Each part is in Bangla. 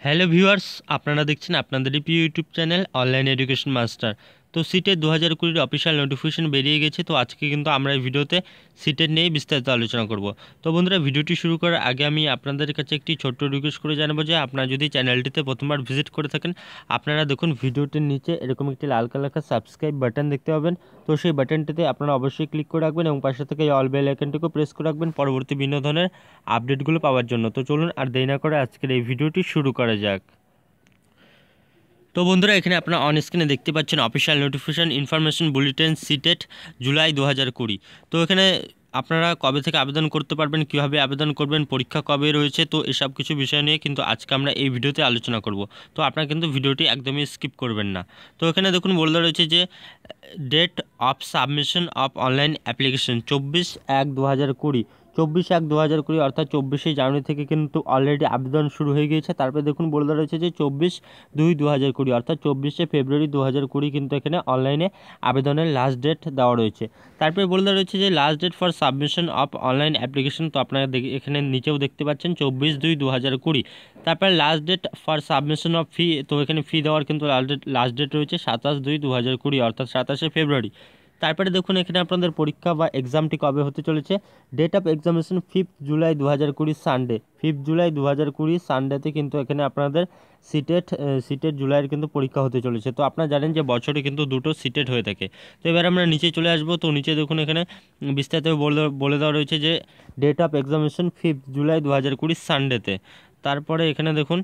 হ্যালো ভিউয়ার্স, আপনারা দেখছেন আপনাদের প্রিয় YouTube channel online education master. তো সিটেট 2020 অফিসিয়াল নোটিফিকেশন বেরিয়ে গেছে। তো আজকে কিন্তু আমরা এই ভিডিওতে সিটেট নিয়ে বিস্তারিত আলোচনা করব। তো বন্ধুরা, ভিডিওটি শুরু করার আগে আমি আপনাদের কাছে একটি ছোট্ট রিকোয়েস্ট করে জানাবো যে আপনারা যদি চ্যানেলটিতে প্রথমবার ভিজিট করে থাকেন, আপনারা দেখুন ভিডিওটির নিচে এরকম একটি লাল কালার সাবস্ক্রাইব বাটন দেখতে পাবেন। তো সেই বাটনটিতে আপনারা অবশ্যই ক্লিক করে রাখবেন এবং পাশে থেকে অল বেল আইকনটিকে প্রেস করে রাখবেন পরবর্তী বিভিন্ন ধরনের আপডেটগুলো পাওয়ার জন্য। তো চলুন আর দেরি না করে আজকের এই ভিডিওটি শুরু করা যাক। তো বন্ধুরা, এখানে আপনারা অন স্ক্রিনে দেখতে পাচ্ছেন official notification information bulletin CTET July 2020। তো এখানে আপনারা কবে থেকে আবেদন করতে পারবেন, কিভাবে আবেদন করবেন, পরীক্ষা কবে রয়েছে, তো এসব কিছু বিষয় নিয়ে কিন্তু আজকে আমরা এই ভিডিওতে আলোচনা করব। তো আপনারা কিন্তু ভিডিওটি একদমই স্কিপ করবেন না। তো এখানে দেখুন বলে রয়েছে যে date of submission of online application 24/1/2020, 24/1/2020 অর্থাৎ 24শে জানুয়ারি থেকে কিন্তু অলরেডি আবেদন শুরু হয়ে গিয়েছে। তারপরে দেখুন বলে রয়েছে যে 24/2/2020 অর্থাৎ 24শে ফেব্রুয়ারি 2020 কিন্তু এখানে অনলাইনে আবেদনের লাস্ট ডেট দেওয়া রয়েছে। তারপরে বলে রয়েছে যে last date for submission of online application, তো আপনারা এখানে নিচেও দেখতে পাচ্ছেন 24/2/2020। তারপরে last date for submission of fee, তো এখানে ফি দেওয়ার কিন্তু লাস্ট ডেট রয়েছে 27/2/2020 অর্থাৎ 27শে ফেব্রুয়ারি। তারপরে দেখুন এখানে আপনাদের পরীক্ষা বা এক্সামটি কবে হতে চলেছে। Date of examination 5 July 2020 Sunday, 5 July 2020 সানডেতে কিন্তু এখানে আপনাদের সিটেট জুলাইয়ের কিন্তু পরীক্ষা হতে চলেছে। তো আপনারা জানেন যে বছরে কিন্তু দুটো সিটেট হয়ে থাকে। তো এবার আমরা নিচে চলে আসবো। তো নিচে দেখুন এখানে বিস্তারিত বলে দেওয়া রয়েছে যে ডেট অফ এক্সামিনেশন 5 জুলাই 2020 সানডেতে। তারপরে এখানে দেখুন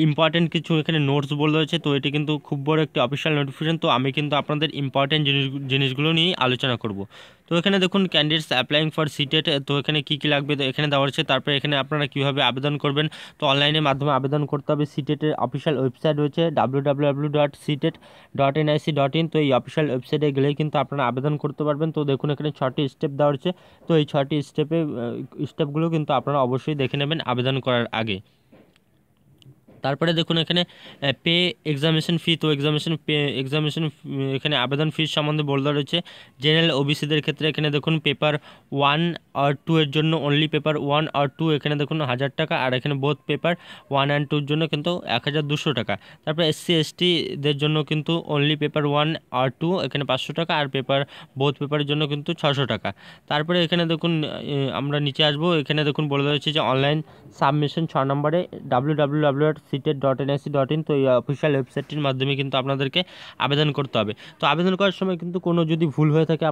ইম্পর্টেন্ট কিছু এখানে নোটস বলে রয়েছে। তো এটি কিন্তু খুব বড় একটি অফিসিয়াল নোটিফিকেশন। তো আমি কিন্তু আপনাদের ইম্পর্টেন্ট জিনিসগুলো নিয়ে আলোচনা করব। তো এখানে দেখুন ক্যান্ডিডেটস অ্যাপ্লাইং ফর সিটেট, তো এখানে কী লাগবে তো এখানে দেওয়া রয়েছে। তারপরে এখানে আপনারা কীভাবে আবেদন করবেন, তো অনলাইনের মাধ্যমে আবেদন করতে হবে। সিটেটের অফিসিয়াল ওয়েবসাইট রয়েছে www.ctet.nic.in। তো এই অফিসিয়াল ওয়েবসাইটে গেলেই কিন্তু আপনারা আবেদন করতে পারবেন। তো দেখুন এখানে 6টি স্টেপ দেওয়া রয়েছে। তো এই 6টি স্টেপগুলো কিন্তু আপনারা অবশ্যই দেখে নেবেন আবেদন করার আগে। তারপরে দেখুন এখানে পে এক্সামিনেশন ফি, তো এক্সামিনেশন এখানে আবেদন ফিস সম্বন্ধে বলে দেওয়া রয়েছে। জেনারেল ওবিসিদের ক্ষেত্রে এখানে দেখুন পেপার 1 আর 2 এর জন্য অনলি পেপার 1 আর 2 এখানে দেখুন 1000 টাকা, আর এখানে বোথ পেপার 1 অ্যান্ড 2 এর জন্য কিন্তু 1200 টাকা। তারপরে SC STদের জন্য কিন্তু অনলি পেপার 1 আর 2 এখানে 500 টাকা, আর বোথ পেপারের জন্য কিন্তু 600 টাকা। তারপরে এখানে দেখুন আমরা নিচে আসবো। এখানে দেখুন বলে দেওয়া হচ্ছে যে অনলাইন সাবমিশন 6 নম্বরে www.ctet.nic.in। তো এই অফিসিয়াল ওয়েবসাইটটির মাধ্যমে কিন্তু আপনাদেরকে আবেদন করতে হবে। তো আবেদন করার সময় কিন্তু কোনো যদি ভুল হয়ে থাকে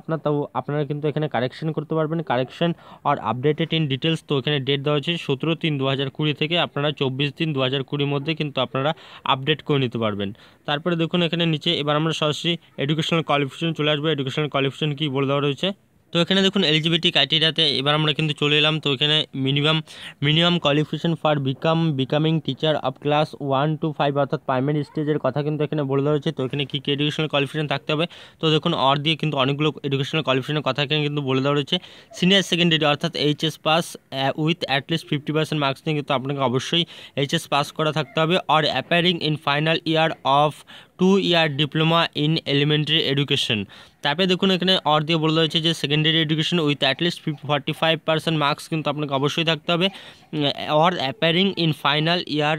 আপনারা কিন্তু এখানে কারেকশন করতে পারবেন। কারেকশন আর আপডেটেড ইন ডিটেলস, তো এখানে ডেট দেওয়া হচ্ছে 17/3/2020 থেকে আপনারা 24/3/2020 মধ্যে কিন্তু আপনারা আপডেট করে নিতে পারবেন। তারপরে দেখুন এখানে নিচে এবার আমরা সরাসরি এডুকেশনাল কোয়ালিফিকেশন চলে আসবো। এডুকেশনাল কোয়ালিফিকেশন কী বলে দেওয়া রয়েছে। তো এখানে দেখুন এলিজিবিলিটি ক্রাইটেরিয়াতে এবার আমরা কিন্তু চলে এলাম। তো এখানে minimum qualification for becoming teacher of class 1 to 5 অর্থাৎ প্রাইমারি স্টেজের কথা কিন্তু এখানে বলে দেওয়া হয়েছে। তো এখানে কী কী এডুকেশনাল কোয়ালিফিকেশন থাকতে হবে, তো দেখুন দিয়ে কিন্তু অনেকগুলো এডুকেশনাল কোয়ালিফিকেশনের কথা এখানে কিন্তু বলে দেওয়া রয়েছে। সিনিয়র সেকেন্ডারি অর্থাৎ HS pass with at least 50% marks নিয়ে কিন্তু আপনাকে অবশ্যই HS পাস করা থাকতে হবে। আর appearing in final year of 2-year diploma in elementary education. তারপরে দেখুন এখানে দিয়ে বলে রয়েছে যে secondary education with at least 45% marks কিন্তু আপনাকে অবশ্যই থাকতে হবে। Or appearing in final year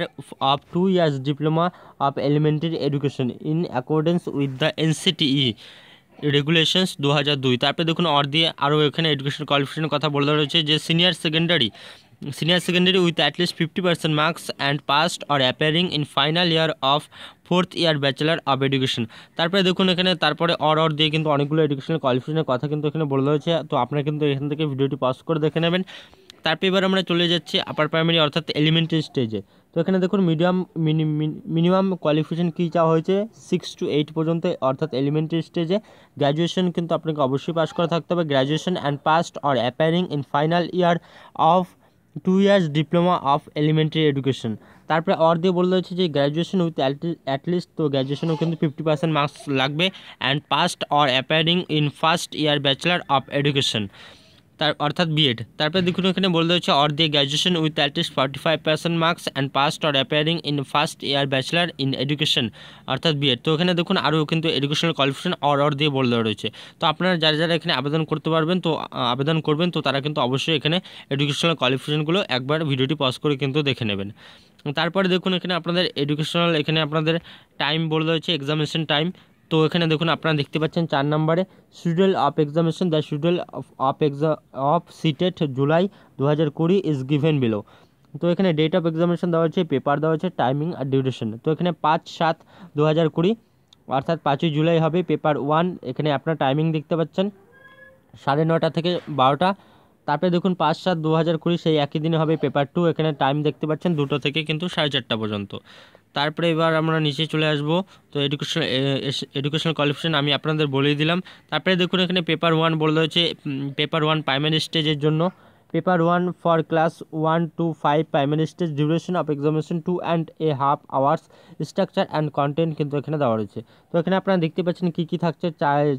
of 2 years diploma of elementary education in accordance with the NCTE regulations 2002। তারপরে দেখুন দিয়ে আরও এখানে এডুকেশন কোয়ালিফিকেশনের কথা বলে রয়েছে যে senior secondary with at least 50% marks and past or appearing in final year of 4th year bachelor of education. তারপরে দেখুন এখানে তারপরে দিয়ে কিন্তু অনেকগুলো এডুকেশনাল কোয়ালিফিকেশনের কথা কিন্তু এখানে বলে রয়েছে। তো আপনারা কিন্তু এখান থেকে ভিডিওটি পজ করে দেখে নেবেন। তারপর এবার আমরা চলে যাচ্ছি আপার প্রাইমারি অর্থাৎ এলিমেন্টারি স্টেজে। তো এখানে দেখুন মিনিমাম কোয়ালিফিকেশন কী চাওয়া হয়েছে 6 to 8 পর্যন্ত অর্থাৎ এলিমেন্টারি স্টেজে। গ্র্যাজুয়েশন কিন্তু আপনাকে অবশ্যই পাস করা থাকতে হবে। Graduation and past or appearing in final year of 2 years diploma of elementary education. তারপরে দিয়ে বলে রয়েছে যে গ্র্যাজুয়েশন উইথ অ্যাটলিস্ট, তো গ্র্যাজুয়েশনও কিন্তু 50% মার্কস লাগবে and past or appearing in first year bachelor of education. তার অর্থাৎ বিএড। তারপরে দেখুন এখানে বলতে হচ্ছে অর দিয়ে graduation with at least 45% marks and past or appearing in first year bachelor in education অর্থাৎ বিএড। তো এখানে দেখুন আরও কিন্তু এডুকেশনাল কোয়ালিফিকেশন অর দিয়ে বলে দেওয়া রয়েছে। তো আপনারা যারা যারা এখানে আবেদন করতে পারবেন তো আবেদন করবেন, তো তারা কিন্তু অবশ্যই এখানে এডুকেশনাল কোয়ালিফিকেশনগুলো একবার ভিডিওটি পজ করে কিন্তু দেখে নেবেন। তারপরে দেখুন এখানে আপনাদের এডুকেশনাল এখানে আপনাদের টাইম বলে দেওয়া হচ্ছে, এক্সামিনেশন টাইম। তো এখানে দেখুন আপনারা দেখতে পাচ্ছেন 4 নম্বরে schedule of examination, the schedule of CTET July 2020 is given below. তো এখানে ডেট অফ এক্সামিনেশন দেওয়া হচ্ছে, পেপার দেওয়া হচ্ছে, টাইমিং আর ডিউরেশন। তো এখানে 5/7/2020 অর্থাৎ 5ই জুলাই হবে পেপার 1। এখানে আপনার টাইমিং দেখতে পাচ্ছেন 9:30 থেকে 12টা। তারপরে দেখুন 5/7/2020 সেই একই দিনে হবে পেপার 2। এখানে টাইম দেখতে পাচ্ছেন 2টো থেকে কিন্তু 4:30 পর্যন্ত। তারপরে এবার আমরা নিচে চলে আসব। তো এডুকেশনাল কোয়ালিফিকেশন আমি আপনাদের বলেই দিলাম। তারপরে দেখুন এখানে পেপার 1 বলা হয়েছে, পেপার 1 প্রাইমারি স্টেজের জন্য, paper 1 for class 1 to 5 primary stage, duration of examination 2.5 hours, structure and content কিন্তু এখানে দেওয়া রয়েছে। তো এখানে আপনারা দেখতে পাচ্ছেন কী কী থাকছে,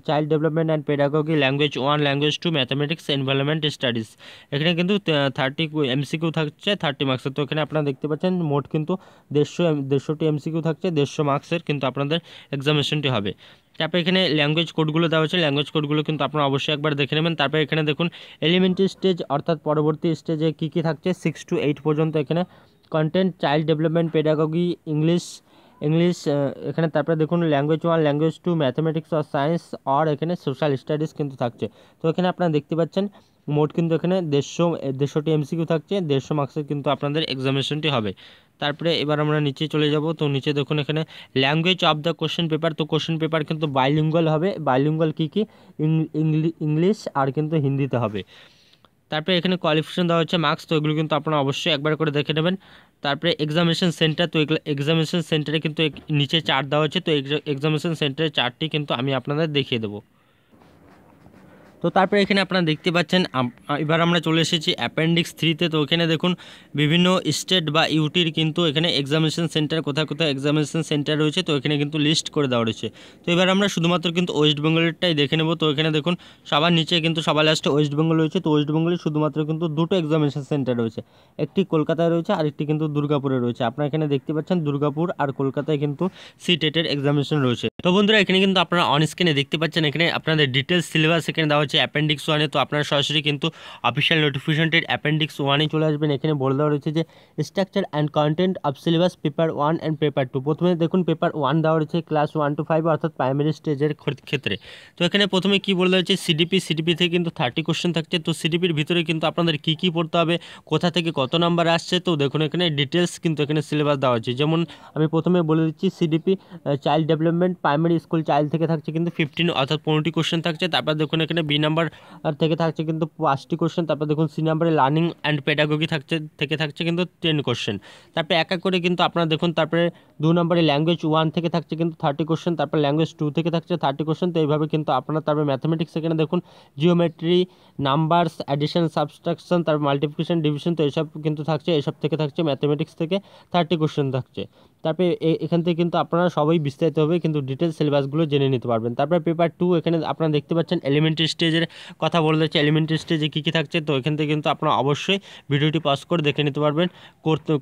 child development and pedagogy, language 1, language 2, mathematics, environment studies. এখানে কিন্তু 30 এমসিকিউ থাকছে 30 মার্কসের। তো এখানে আপনারা দেখতে পাচ্ছেন মোট কিন্তু 150টি এমসিকিউ থাকছে, 150 মার্কসের কিন্তু আপনাদের এক্সামিনেশনটি হবে। তারপরে এখানে ল্যাঙ্গুয়েজ কোডগুলো দেওয়া হচ্ছে, ল্যাঙ্গুয়েজ কোডগুলো কিন্তু আপনারা অবশ্যই একবার দেখে নেবেন। তারপরে এখানে দেখুন এলিমেন্টারি স্টেজ অর্থাৎ পরবর্তী স্টেজে কী কী থাকছে 6 to 8 পর্যন্ত। এখানে content, child development, pedagogy, English এখানে। তারপরে দেখুন ল্যাঙ্গুয়েজ 1, ল্যাঙ্গুয়েজ 2, ম্যাথামেটিক্স আর সায়েন্স আর এখানে সোশ্যাল স্টাডিজ কিন্তু থাকছে। তো এখানে আপনারা দেখতে পাচ্ছেন মোট কিন্তু এখানে 150টি এমসিকিউ থাকছে, 150 মার্কসের কিন্তু আপনাদের এক্সামিনেশনটি হবে। তারপরে এবার আমরা নিচে চলে যাব। তো নিচে দেখুন এখানে language of the question paper. তো কোশ্চেন পেপার কিন্তু বাইলিঙ্গুয়াল হবে। বাইলিঙ্গুয়াল কী কী, ইংলিশ আর কিন্তু হিন্দিতে হবে। তারপরে এখানে কোয়ালিফিকেশন দেওয়া হচ্ছে মার্কস, তো এগুলো কিন্তু আপনারা অবশ্যই একবার করে দেখে নেবেন। তারপরে এক্সামিনেশন সেন্টার, তো এক্সামিনেশন সেন্টারে কিন্তু নিচে চার্ট দেওয়া হচ্ছে। তো এক্সামিনেশন সেন্টারের চার্টটি কিন্তু আমি আপনাদের দেখিয়ে দেবো। তো তারপরে এখানে আপনারা দেখতে পাচ্ছেন এবার আমরা চলে এসেছি অ্যাপেন্ডিক্স 3-তে। তো এখানে দেখুন বিভিন্ন স্টেট বা ইউটির কিন্তু এখানে এক্সামিনেশন সেন্টার কোথায় কোথায় এক্সামিনেশন সেন্টার রয়েছে, তো এখানে কিন্তু লিস্ট করে দেওয়া রয়েছে। তো এবার আমরা শুধুমাত্র কিন্তু ওয়েস্ট বেঙ্গলেরটাই দেখে নেব। তো এখানে দেখুন সবার নিচে কিন্তু সবার লাস্টে ওয়েস্ট বেঙ্গল রয়েছে। তো ওয়েস্ট বেঙ্গলে শুধুমাত্র কিন্তু 2টো এক্সামিনেশন সেন্টার রয়েছে, একটি কলকাতায় রয়েছে আর একটি কিন্তু দুর্গাপুরে রয়েছে। আপনারা এখানে দেখতে পাচ্ছেন দুর্গাপুর আর কলকাতায় কিন্তু সিটেটের এক্সামিনেশন রয়েছে। তো বন্ধুরা এখানে কিন্তু আপনারা অন স্ক্রিনে দেখতে পাচ্ছেন এখানে আপনাদের ডিটেলস সিলেবাস এখানে দেওয়া হচ্ছে অ্যাপেন্ডিক্স 1-এ। তো আপনারা সরাসরি কিন্তু অফিসিয়াল নোটিফিকেশনটির অ্যাপেন্ডিক্স 1-এ চলে আসবেন। এখানে বলে দেওয়া রয়েছে যে structure and content of syllabus paper 1 and paper 2। প্রথমে দেখুন পেপার 1 দেওয়া রয়েছে ক্লাস 1 to 5 অর্থাৎ প্রাইমারি স্টেজের ক্ষেত্রে। তো এখানে প্রথমে কি বলে দেওয়া হচ্ছে সিডিপি থেকে কিন্তু 30 কোশ্চেন থাকছে। তো সিডিপির ভিতরে কিন্তু আপনাদের কী কী পড়তে হবে, কোথা থেকে কত নাম্বার আসছে, তো দেখুন এখানে ডিটেলস কিন্তু এখানে সিলেবাস দেওয়া হচ্ছে। যেমন আমি প্রথমে বলে দিচ্ছি CDP child development primary school child থেকে থাকছে কিন্তু 15 অর্থাৎ 15টি কোশ্চেন থাকছে। তারপর দেখুন এখানে বি নাম্বার থেকে থাকছে কিন্তু 5টি কোশ্চেন। তারপর দেখুন সি নাম্বারে লার্নিং অ্যান্ড পেডাগোগি থাকছে কিন্তু 10 কোশ্চেন। তারপরে এক এক করে কিন্তু আপনারা দেখুন তারপরে 2 নম্বরে ল্যাঙ্গুয়েজ 1 থেকে থাকছে কিন্তু 30 কোশ্চেন, তারপর ল্যাঙ্গুয়েজ 2 থেকে থাকছে 30 কোশ্চেন। তো এইভাবে কিন্তু আপনারা তারপরে ম্যাথামেটিক্স এখানে দেখুন জিওমেট্রি, নাম্বারস, অ্যাডিশন, সাবস্ট্রাকশন, তারপর মাল্টিপ্লিকেশন, ডিভিশন, তো এসব কিন্তু থাকছে। এসব থেকে থাকছে ম্যাথামেটিক্স থেকে 30 কোশ্চেন থাকছে। তারপরে এখান থেকে কিন্তু আপনারা সবাই বিস্তারিতভাবে কিন্তু ডিটেলস সিলেবাসগুলো জেনে নিতে পারবেন। তারপরে পেপার 2 এখানে আপনারা দেখতে পাচ্ছেন এলিমেন্টারি স্টেজের কথা বলে দিচ্ছে, এলিমেন্টারি স্টেজে কী কী থাকছে। তো এখান থেকে কিন্তু আপনারা অবশ্যই ভিডিওটি পজ করে দেখে নিতে পারবেন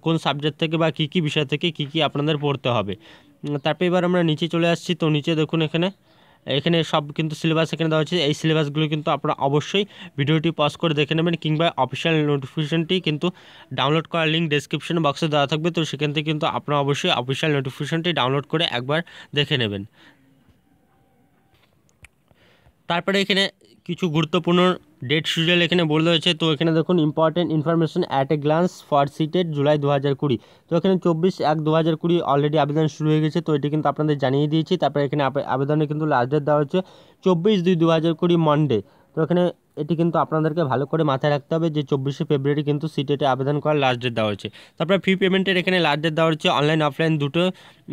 কোন সাবজেক্ট থেকে বা কী কী বিষয় থেকে কী কী আপনাদের পড়তে হবে। তারপরে এবার আমরা নিচে চলে আসছি। তো নিচে দেখুন এখানে সব কিন্তু সিলেবাস এখানে দেওয়া হচ্ছে। এই সিলেবাসগুলো কিন্তু আপনারা অবশ্যই ভিডিওটি পজ করে দেখে নেবেন, কিংবা অফিসিয়াল নোটিফিকেশনটি কিন্তু ডাউনলোড করার লিঙ্ক ডেসক্রিপশন বক্সে দেওয়া থাকবে। তো সেখান থেকে কিন্তু আপনারা অবশ্যই অফিসিয়াল নোটিফিকেশনটি ডাউনলোড করে একবার দেখে নেবেন। তারপরে এখানে কিছু গুরুত্বপূর্ণ ডেট শিডিউল এখানে বলে হয়েছে। তো এখানে দেখুন important information at a glance for CTET July 2020। তো এখানে 24/1/2020 অলরেডি আবেদন শুরু হয়ে গেছে। তো এটি কিন্তু আপনাদের জানিয়ে দিয়েছি। তারপরে এখানে আবেদনে কিন্তু লাস্ট ডেট দেওয়া হচ্ছে 24/2/2020 মন্ডে। তো এখানে এটি কিন্তু আপনাদেরকে ভালো করে মাথায় রাখতে হবে যে 24শে ফেব্রুয়ারি কিন্তু সিটেটে আবেদন করার লাস্ট ডেট দেওয়া হয়েছে। তারপরে ফি পেমেন্টের এখানে লাস্ট ডেট দেওয়া হচ্ছে অনলাইন অফলাইন দুটো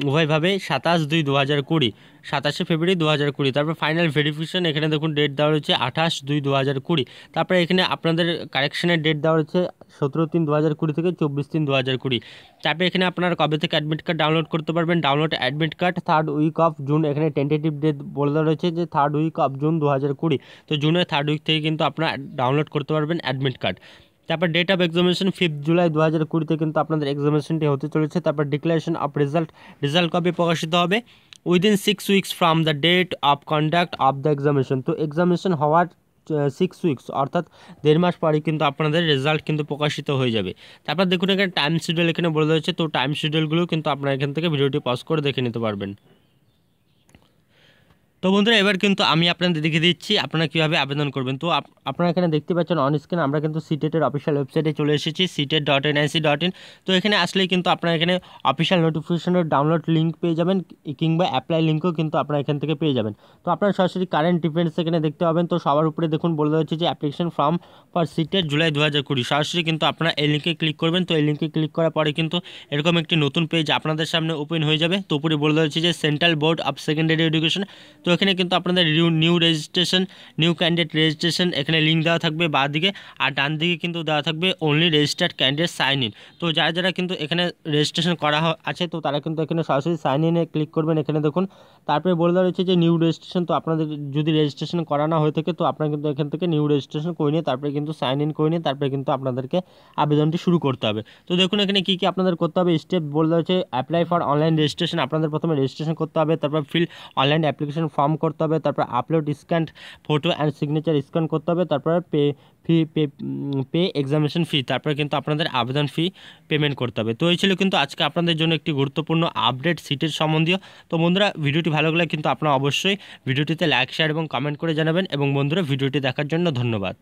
উভয়ভাবে 27/2/2020, 27শে ফেব্রুয়ারি 2020। তারপর ফাইনাল ভেরিফিকেশন এখানে দেখুন ডেট দেওয়া রয়েছে 28/2/2020। তারপরে এখানে আপনাদের কারেকশনের ডেট দেওয়া রয়েছে 17/3/2020 থেকে 24/3/2020। তারপরে এখানে আপনারা কবে থেকে অ্যাডমিট কার্ড ডাউনলোড করতে পারবেন, download admit card 3rd week of June. এখানে টেন্টেটিভ ডেট বলে দেওয়া রয়েছে যে 3rd উইক অফ জুন 2020। তো জুনের 3rd উইক থেকে কিন্তু কিন্তু আপনারা ডাউনলোড করতে পারবেন অ্যাডমিট কার্ড। তারপর ডেট অফ এক্সামিনেশন 5 জুলাই 2020 কিন্তু আপনাদের এক্সামিনেশনটি হতে চলেছে। তারপর ডিক্লারেশন অফ রেজাল্ট কবে প্রকাশিত হবে? Within 6 weeks from the date of conduct of the examination. তো এক্সামিনেশন হওয়ার 6 উইকস অর্থাৎ 1.5 মাস পরে কিন্তু আপনাদের রেজাল্ট কিন্তু প্রকাশিত হয়ে যাবে। তারপর দেখুন এখানে টাইম শিডিউল এখানে বলে রয়েছে, তো টাইম শিডিউলগুলো কিন্তু আপনারা এখান থেকে ভিডিওটি পজ করে দেখে নিতে পারবেন। তো বন্ধুরা এবার কিন্তু আমি আপনাদের দেখিয়ে দিচ্ছি আপনারা কীভাবে আবেদন করবেন। তো আপনারা এখানে দেখতে পাচ্ছেন অন স্ক্রিন আমরা কিন্তু সিটেটের অফিসিয়াল ওয়েবসাইটে চলে এসেছি CTET.nic.in। তো এখানে আসলেই কিন্তু আপনারা এখানে অফিসিয়াল নোটিফিকেশনের ডাউনলোড লিঙ্ক পেয়ে যাবেন কিংবা অ্যাপ্লাই লিঙ্কও কিন্তু আপনারা এখান থেকে পেয়ে যাবেন। তো আপনারা সরাসরি কারেন্ট ডিফেন্স এখানে দেখতে পাবেন। তো সবার উপরে দেখুন বলে রয়েছে যে application form for CTET July 2020। সরাসরি কিন্তু আপনারা এই লিঙ্কে ক্লিক করবেন। তো এই লিঙ্কে ক্লিক করার পরে কিন্তু এরকম একটি নতুন পেজ আপনাদের সামনে ওপেন হয়ে যাবে। তো উপরে বলে রয়েছে যে central board of secondary education. তো এখানে কিন্তু আপনাদের new registration, new candidate registration এখানে লিঙ্ক দেওয়া থাকবে বাঁ দিকে, আর ডান দিকে কিন্তু দেওয়া থাকবে only registered candidate sign in. তো যারা কিন্তু এখানে রেজিস্ট্রেশন করা আছে তো তারা কিন্তু এখানে সরাসরি সাইন ইনে ক্লিক করবেন। এখানে দেখুন তারপরে বলে দেওয়া রয়েছে যে নিউ রেজিস্ট্রেশন। তো আপনাদের যদি রেজিস্ট্রেশন করা না হয়ে থাকে তো আপনারা কিন্তু এখান থেকে নিউ রেজিস্ট্রেশন করে নিয়ে তারপরে কিন্তু সাইন ইন করে নিয়ে তারপরে কিন্তু আপনাদেরকে আবেদনটি শুরু করতে হবে। তো দেখুন এখানে কী কী আপনাদের করতে হবে স্টেপ বলে দেওয়া হচ্ছে। অ্যাপ্লাই ফর অনলাইন রেজিস্ট্রেশন, আপনাদের প্রথমে রেজিস্ট্রেশন করতে হবে, তারপর ফিল অনলাইন অ্যাপ্লিকেশন ফর্ম করতে হবে, তারপর upload scanned photo and signature scan করতে হবে, তারপরে পে এক্সামিনেশন ফি, তারপরে কিন্তু আপনাদের আবেদন ফি পেমেন্ট করতে হবে। তো এই ছিল কিন্তু আজকে আপনাদের জন্য একটি গুরুত্বপূর্ণ আপডেট সিটের সম্বন্ধীয়। তো বন্ধুরা ভিডিওটি ভালো লাগলে কিন্তু আপনারা অবশ্যই ভিডিওটিতে লাইক, শেয়ার এবং কমেন্ট করে জানাবেন। এবং বন্ধুরা ভিডিওটি দেখার জন্য ধন্যবাদ।